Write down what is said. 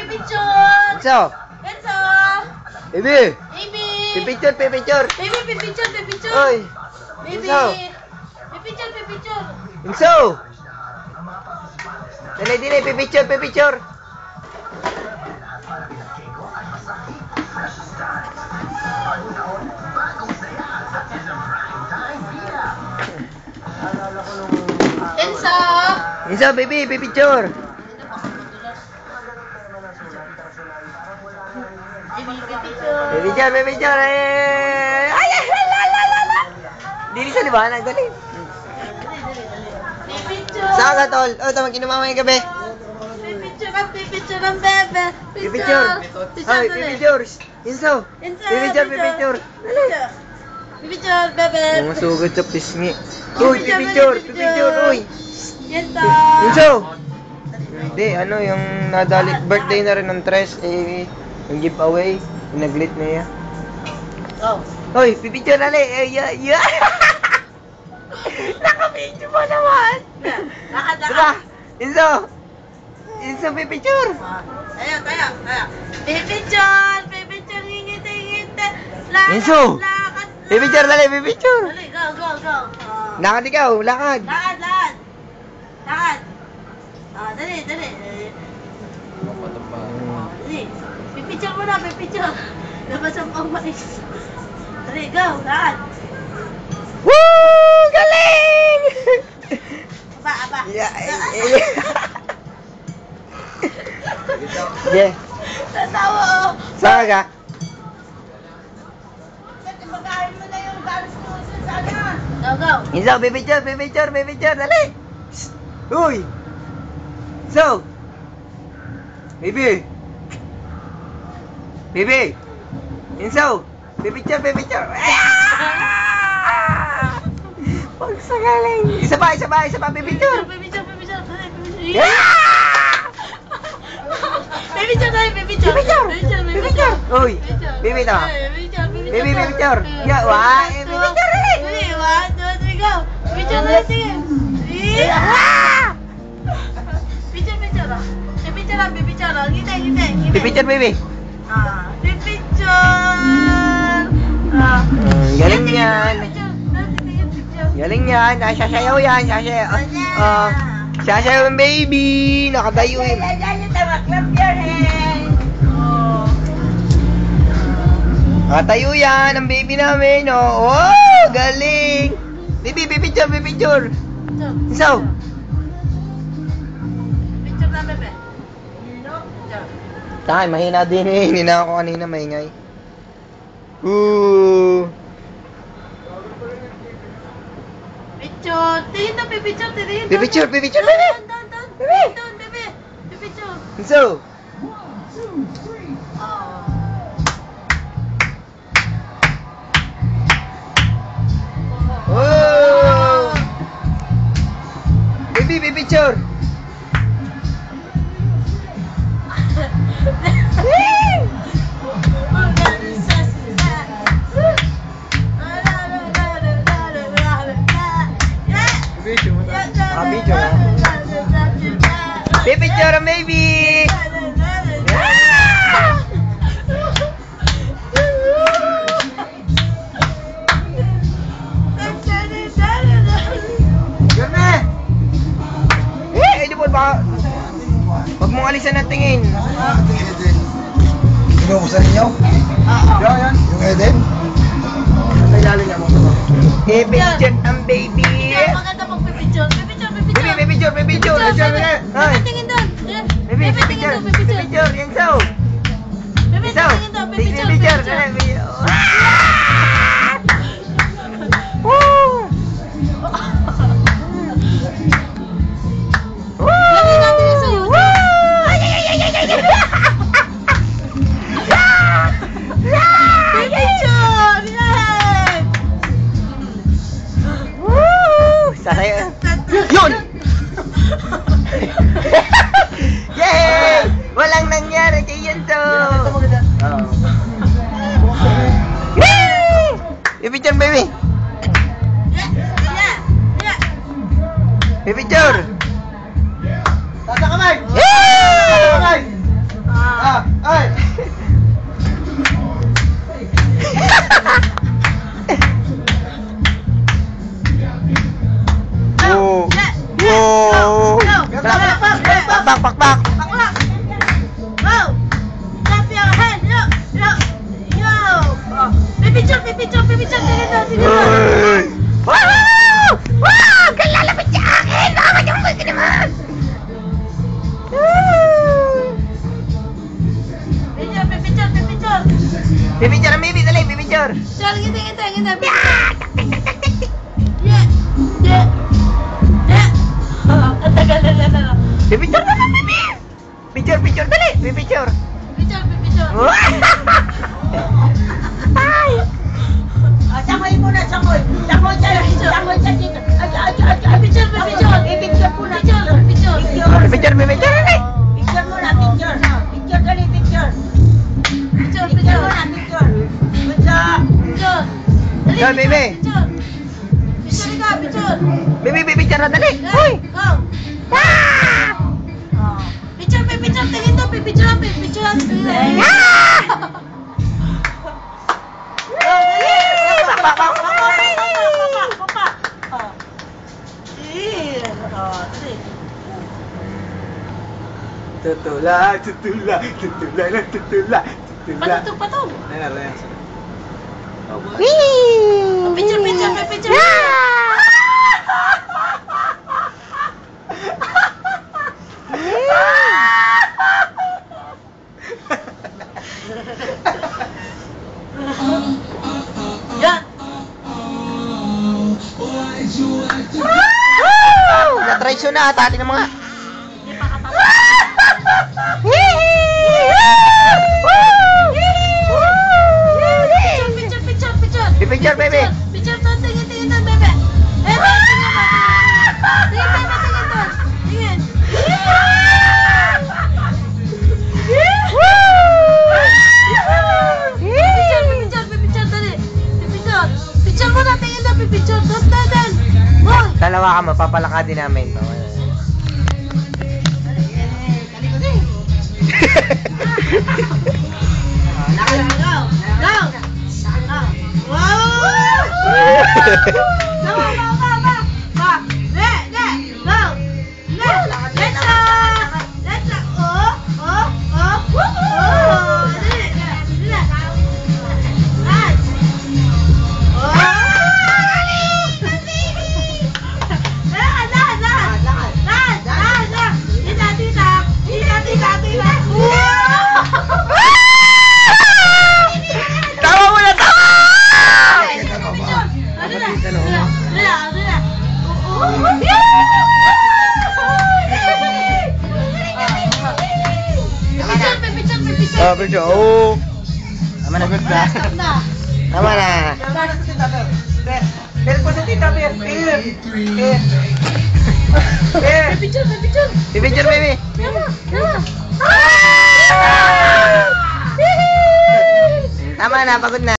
pipicture! Enzo! Enzo! Baby! Baby! Pipicture, pipicture! Baby, pipicture, pipicture! Oy! Baby! Enzo! Pipicture, pipicture! Enzo! Dali, dali, pipicture, pipicture! Enzo! Enzo, baby, pipicture! Baby, pipicture! Pipicture, pipicture! Ay, ay, la. Dili sa liwanag, dali. Pipicture! Saan ka, tol? O, tawag kinumama yung gabi. Pipicture ang bebe! Pipicture! Ay, pipicture! Enzo! Pipicture, pipicture! Dali! Pipicture, bebe! Mga sugod sa pisngi. Uy, pipicture! Pipicture, uy! Yenta! Enzo! Hindi, ano, yung nadali, birthday na rin ng Tres, eh, yung giveaway, yung nag-lit na yan. Oh. Uy, pipicture dali! Eh, yeah! Naka-video mo naman! Diba? Enzo! Enzo, pipicture! Ayan. Pipicture! Pipicture, ngingiti! Enzo! Pipicture dali, pipicture! Dali, go! Lakad ikaw, lakad! Lakad! Dali. Dali. Pipicture mo na, pipicture. Labas ang pangmais. Dali, go, lakad. Woo! Galing! Aba. Yeah. Yeah. Tatawa, oh. Saan ka? Pagkain mo na yung galos mo sa sana. Go. Enzo, pipicture, dali! Shh! Uy! So! Baby! Enzo! Pipicture! Pagsagaling! Isa pa, pipicture! Pipicture. Pipicture! Uy! Baby to! Baby, pipicture! Yeah, wah! Pipicture dali! Dali, 1, 2, 3, go! Picture dali, sige! Picture. Ngiti. Pipicture, baby! Picture! Galing yan! Picture. Galing yan! Sasayaw yan! Sasayaw yung baby! Nakatayo yun! Clap your hands! Nakatayo yan! Ang baby namin! Oh! Galing! Baby, pipicture! So! Picture na, bebe. Tayo, mahina din eh. Hindi na ako kanina maingay. Ooh! Picture. Tingin na, pipicture. Pipicture, baby! Doon, bebe. Pipicture. So! Oh! Baby, pipicture! Pipicture ang baby! Ganda! Hindi po baka... Huwag mong alisan ang tingin. Inuusan ninyo? Yan. Yung Eden? Nailalim niya mo. Pipicture ang baby! Maganda magpipicture. Pipicture! Ay! Tingin doon. Baby, pipicture! Yan so! Bebe, So! tingin doon. Pipicture! Lagay natin yun sa YouTube. Pipicture! Yan! Sasayo! Yun! Pipicture, pipicture, pipicture. Sige na, sige na. Wow! Wow! Kang lalapit sa akin! Nakakajambay ka naman! Pipicture, pipicture, pipicture. Pipicture ang baby, dali, pipicture! Picture, ngiti, ngiti, ngiti. Yeah, yeah, yeah. Ang tagal na. Pipicture na lang, baby! Picture, picture, dali! Pipicture! Pipicture, pipicture. Ay! Sangoy muna, sangoy. Sangoy siya dito. Pipicture, pipicture. Picture muna. Picture, picture. Pipicture, pipicture, dali! Picture muna, picture. Picture dali, picture. Picture, Picture picture. muna, picture. Good job. Picture. Dali, Go, baby. Picture. Picture ka, picture. Baby, pipicture na, dali! Go, Uy! go. Picture, picture. Tingin to, pipicture, pipicture. Tutula, tutula, tutula, tutula, tutula. Patog, patog. Ayan, ayan. Picture, picture, picture. Yan. Na-try na ata atin ng mga... Hindi pa katapos. Picture, picture, picture. Pipicture, baby! Picture to, tingin, tingin to, bebe. Bebe, tingin mo. Tingin, bebe, tingin to. Tingin. Picture, picture, picture, dali. Picture. Picture mo na, tingin to, picture. Tapos natin. Boy. Dalawa ka, mapapalakadin namin. Tawa mo na, tawa! Oh, picture. Oh. Tama na. Tama na. Pero po sa tita, Pir. Picture, baby. Tama na, pagod na.